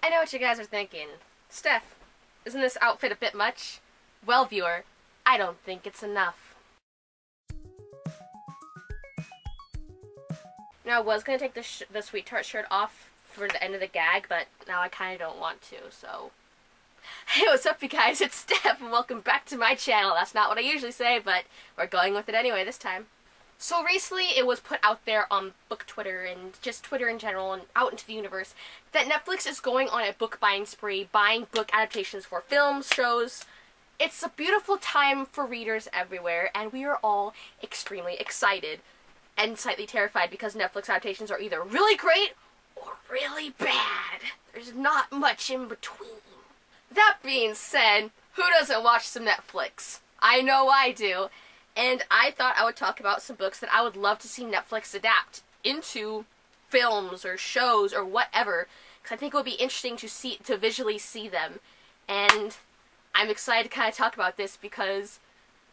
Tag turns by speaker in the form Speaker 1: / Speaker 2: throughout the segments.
Speaker 1: I know what you guys are thinking. Steph, isn't this outfit a bit much? Well, viewer, I don't think it's enough. Now, I was going to take the Sweet Tart shirt off for the end of the gag, but now I kind of don't want to, so... Hey, what's up, you guys? It's Steph, and welcome back to my channel. That's not what I usually say, but we're going with it anyway this time. So recently, it was put out there on book Twitter, and just Twitter in general, and out into the universe, that Netflix is going on a book buying spree, buying book adaptations for films, shows. It's a beautiful time for readers everywhere, and we are all extremely excited and slightly terrified because Netflix adaptations are either really great or really bad. There's not much in between. That being said, who doesn't watch some Netflix? I know I do. And I thought I would talk about some books that I would love to see Netflix adapt into films or shows or whatever, because I think it would be interesting to visually see them. And I'm excited to kind of talk about this because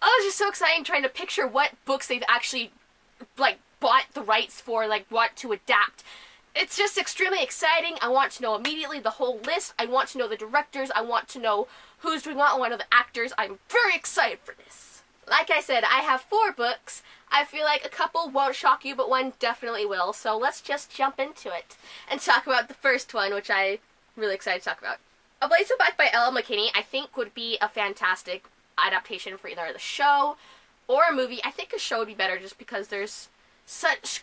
Speaker 1: it's just so exciting trying to picture what books they've actually bought the rights for, want to adapt. It's just extremely exciting. I want to know immediately the whole list. I want to know the directors. I want to know who's doing what. I want to know the actors. I'm very excited for this. Like I said, I have 4 books. I feel like a couple won't shock you, but one definitely will. So let's just jump into it and talk about the first one, which I'm really excited to talk about. A Blade So Black by L.L. McKinney, I think would be a fantastic adaptation for either the show or a movie. I think a show would be better just because there's such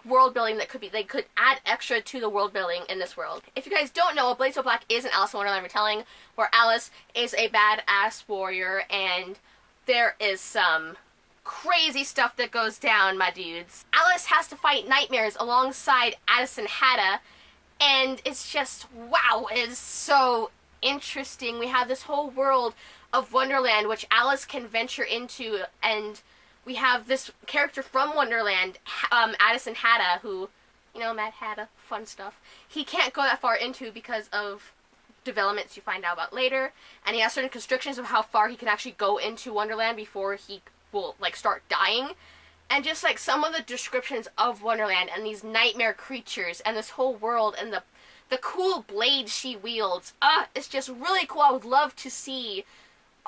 Speaker 1: world building that they could add extra to the world building in this world. If you guys don't know, A Blade So Black is an Alice in Wonderland retelling where Alice is a badass warrior and there is some crazy stuff that goes down, my dudes. Alice has to fight nightmares alongside Addison Hatta, and it's just, wow, it is so interesting. We have this whole world of Wonderland which Alice can venture into, and we have this character from Wonderland, Addison Hatta, who, you know, Mad Hatta, fun stuff. He can't go that far into because of developments you find out about later, and he has certain constrictions of how far he can actually go into Wonderland before he will, start dying. And just, some of the descriptions of Wonderland and these nightmare creatures and this whole world and the cool blade she wields, it's just really cool. I would love to see...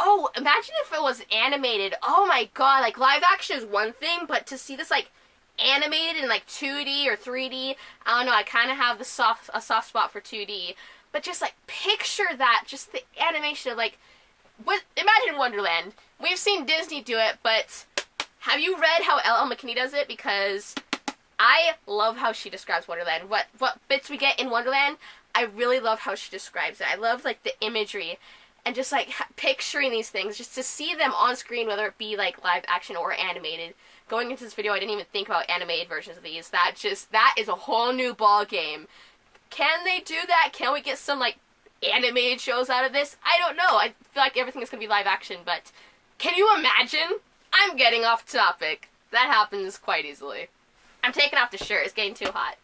Speaker 1: Oh, imagine if it was animated. Oh my god, live action is one thing, but to see this, animated in, 2D or 3D, I don't know, I kind of have a soft spot for 2D. But just, picture that, just the animation of, imagine Wonderland. We've seen Disney do it, but have you read how L.L. McKinney does it? Because I love how she describes Wonderland. What bits we get in Wonderland, I really love how she describes it. I love, the imagery. And just, picturing these things, just to see them on screen, whether it be, live action or animated. Going into this video, I didn't even think about animated versions of these. That is a whole new ball game. Can they do that? Can we get some, animated shows out of this? I don't know. I feel like everything is going to be live action, but can you imagine? I'm getting off topic. That happens quite easily. I'm taking off the shirt. It's getting too hot.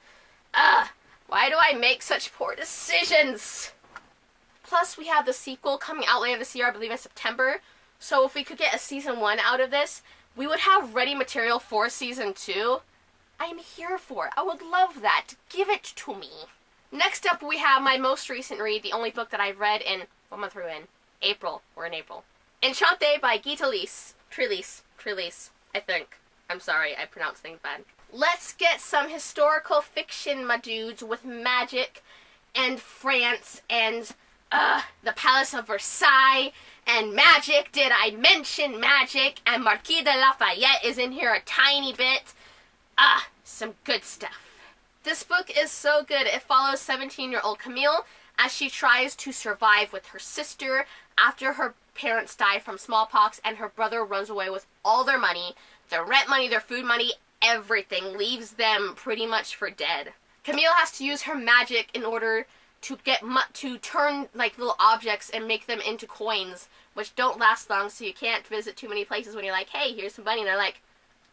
Speaker 1: Why do I make such poor decisions? Plus, we have the sequel coming out later this year, I believe in September. So if we could get a season 1 out of this, we would have ready material for season 2. I'm here for it. I would love that. Give it to me. Next up, we have my most recent read, the only book that I've read in, what month are we in? April. We're in April. Enchante by Gita Trelease, I think. I'm sorry, I pronounce things bad. Let's get some historical fiction, my dudes, with magic and France and the Palace of Versailles, and magic. Did I mention magic? And Marquis de Lafayette is in here a tiny bit. Some good stuff. This book is so good. It follows 17-year-old Camille as she tries to survive with her sister after her parents die from smallpox and her brother runs away with all their money, their rent money, their food money, everything, leaves them pretty much for dead. Camille has to use her magic in order to turn little objects and make them into coins, which don't last long, so you can't visit too many places when you're like, hey, here's some money, and they're like,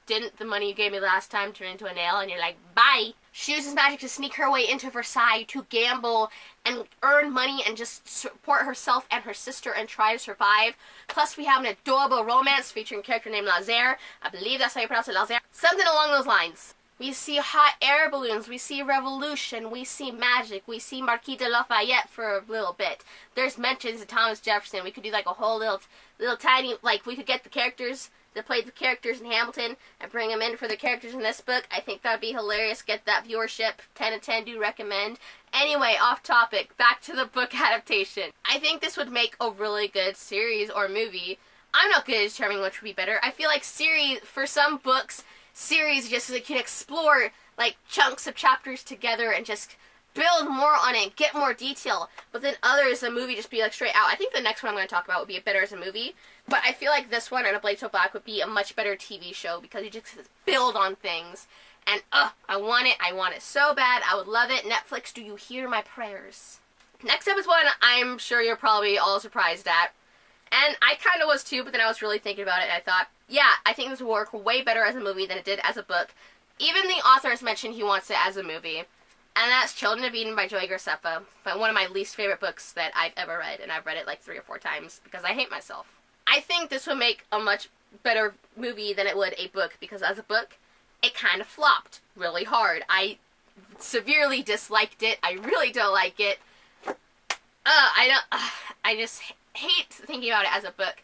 Speaker 1: didn't the money you gave me last time turn into a nail? And you're like, bye. She uses magic to sneak her way into Versailles to gamble and earn money and just support herself and her sister and try to survive. Plus, we have an adorable romance featuring a character named Lazare. I believe that's how you pronounce it, Lazare. Something along those lines. We see hot air balloons. We see revolution. We see magic. We see Marquis de Lafayette for a little bit. There's mentions of Thomas Jefferson. We could do like a whole little tiny, like we could get the characters that played the characters in Hamilton and bring them in for the characters in this book. I think that would be hilarious. Get that viewership. 10 of 10 do recommend. Anyway, off topic. Back to the book adaptation. I think this would make a really good series or movie. I'm not good at determining which would be better. I feel like series, for some books, series just like can explore like chunks of chapters together and just build more on it, get more detail. But then others, the movie just be like straight out. I think the next one I'm going to talk about would be better as a movie. But I feel like this one, and A Blade So Black, would be a much better TV show because you just build on things. And, I want it. I want it so bad. I would love it. Netflix, do you hear my prayers? Next up is one I'm sure you're probably all surprised at. And I kind of was too, but then I was really thinking about it, and I thought, yeah, I think this will work way better as a movie than it did as a book. Even the author has mentioned he wants it as a movie. And that's Children of Eden by Joey Graceffa. But one of my least favorite books that I've ever read, and I've read it like 3 or 4 times because I hate myself. I think this would make a much better movie than it would a book, because as a book, it kind of flopped really hard. I severely disliked it. I really don't like it. I just hate thinking about it as a book.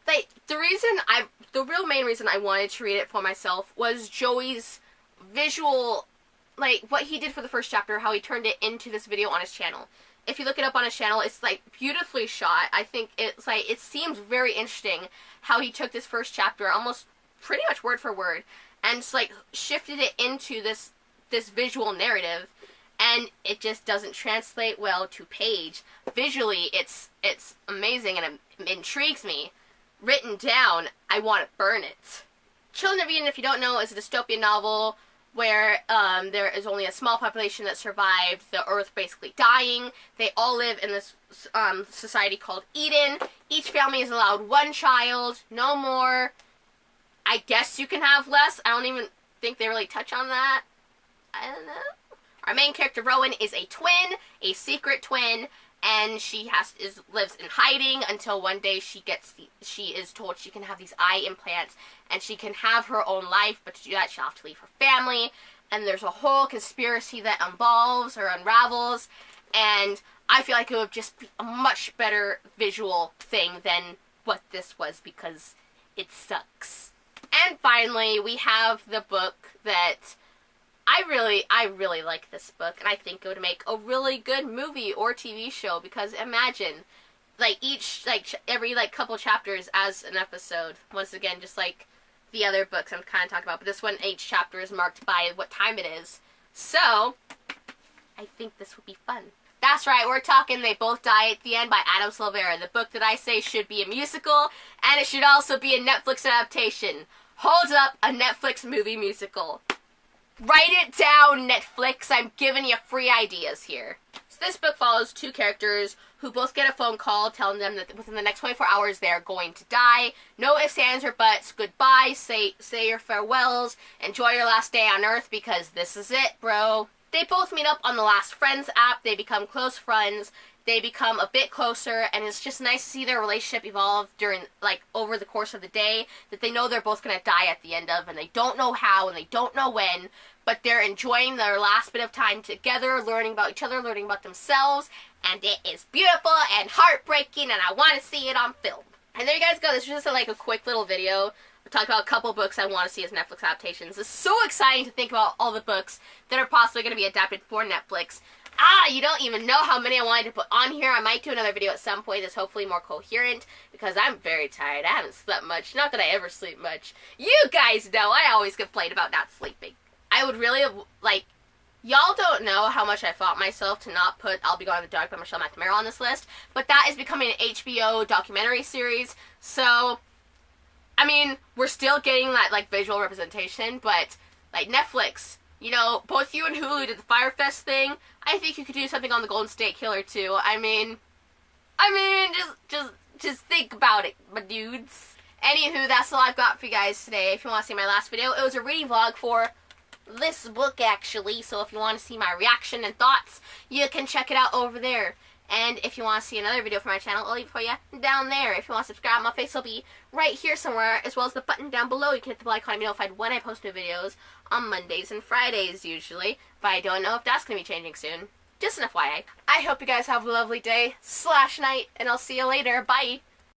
Speaker 1: Like, the real main reason I wanted to read it for myself was Joey's visual, like, what he did for the first chapter, how he turned it into this video on his channel. If you look it up on his channel, it's, like, beautifully shot. I think it's, like, it seems very interesting how he took this first chapter, almost pretty much word for word, and just, like, shifted it into this visual narrative, and it just doesn't translate well to page. Visually, it's amazing, and it intrigues me. Written down, I want to burn it. Children of Eden, if you don't know, is a dystopian novel where there is only a small population that survived the Earth basically dying. They all live in this society called Eden. Each family is allowed 1 child, no more. I guess you can have less. I don't even think they really touch on that. I don't know. Our main character, Rowan, is a twin, a secret twin, and she lives in hiding until one day she is told she can have these eye implants and she can have her own life, but to do that she'll have to leave her family, and there's a whole conspiracy that involves or unravels, and I feel like it would just be a much better visual thing than what this was because it sucks. And finally, we have the book that I really like this book, and I think it would make a really good movie or TV show, because imagine, like, every couple chapters as an episode. Once again, just like the other books I'm kind of talking about, but this one, each chapter is marked by what time it is. So, I think this would be fun. That's right, we're talking They Both Die at the End by Adam Silvera, the book that I say should be a musical, and it should also be a Netflix adaptation. Hold up, a Netflix movie musical. Write it down, Netflix. I'm giving you free ideas here. So this book follows 2 characters who both get a phone call telling them that within the next 24 hours they're going to die. No ifs, ands, or buts. Goodbye. Say your farewells. Enjoy your last day on Earth, because this is it, bro. They both meet up on the Last Friends app. They become close friends. They become a bit closer, and it's just nice to see their relationship evolve over the course of the day, that they know they're both going to die at the end of, and they don't know how, and they don't know when, but they're enjoying their last bit of time together, learning about each other, learning about themselves, and it is beautiful and heartbreaking, and I want to see it on film. And there you guys go. This was just a quick little video. We'll talk about a couple books I want to see as Netflix adaptations. It's so exciting to think about all the books that are possibly going to be adapted for Netflix. You don't even know how many I wanted to put on here. I might do another video at some point that's hopefully more coherent, because I'm very tired. I haven't slept much. Not that I ever sleep much. You guys know I always complain about not sleeping. I would really have, y'all don't know how much I fought myself to not put I'll Be Gone in the Dark by Michelle McNamara on this list, but that is becoming an HBO documentary series, so, I mean, we're still getting that, visual representation, but, Netflix, you know, both you and Hulu did the Firefest thing. I think you could do something on the Golden State Killer, too. I mean, just think about it, my dudes. Anywho, that's all I've got for you guys today. If you want to see my last video, it was a reading vlog for this book, actually. So if you want to see my reaction and thoughts, you can check it out over there. And if you want to see another video from my channel, I'll leave it for you down there. If you want to subscribe, my face will be right here somewhere, as well as the button down below. You can hit the bell icon to be notified when I post new videos on Mondays and Fridays, usually. But I don't know if that's going to be changing soon. Just an FYI. I hope you guys have a lovely day / night, and I'll see you later. Bye!